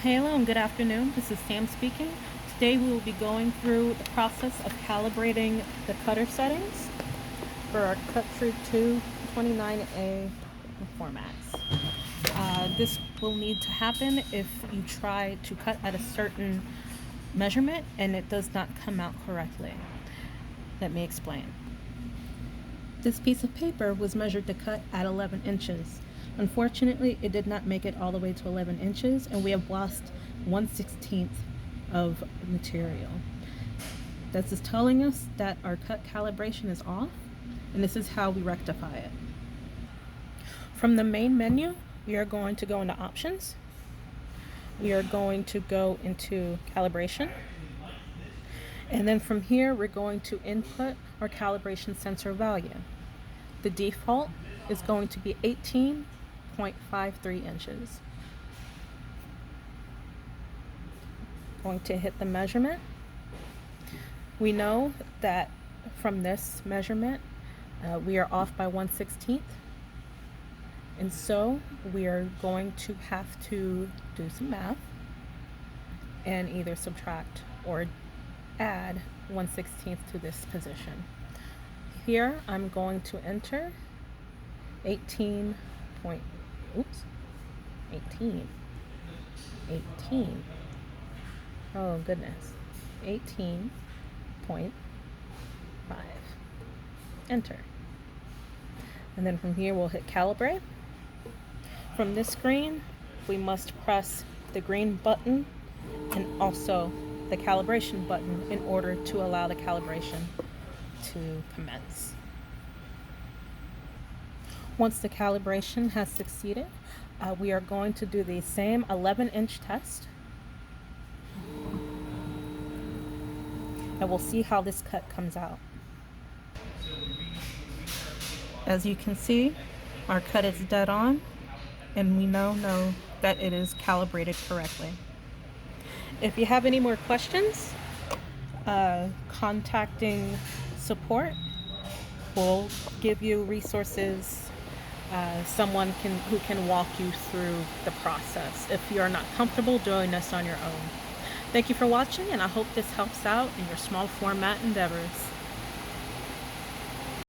Hello and good afternoon. This is Sam speaking. Today we will be going through the process of calibrating the cutter settings for our Cut True 2 29A formats. This will need to happen if you try to cut at a certain measurement and it does not come out correctly. Let me explain. This piece of paper was measured to cut at 11 inches. Unfortunately, it did not make it all the way to 11 inches, and we have lost 1/16 of material. This is telling us that our cut calibration is off, and this is how we rectify it. From the main menu, we are going to go into Options. We are going to go into Calibration. And then from here, we're going to input our calibration sensor value. The default is going to be 18.53 inches. Going to hit the measurement. We know that from this measurement, we are off by 1/16. And so we are going to have to do some math and either subtract or add 1/16 to this position. Here I'm going to enter 18. Oh goodness, 18.5. Enter. And then from here we'll hit Calibrate. From this screen, we must press the green button and also the calibration button in order to allow the calibration to commence. Once the calibration has succeeded, we are going to do the same 11-inch test, and we'll see how this cut comes out. As you can see, our cut is dead on, and we now know that it is calibrated correctly. If you have any more questions, contacting support will give you resources, someone who can walk you through the process if you're not comfortable doing this on your own. Thank you for watching, and I hope this helps out in your small format endeavors.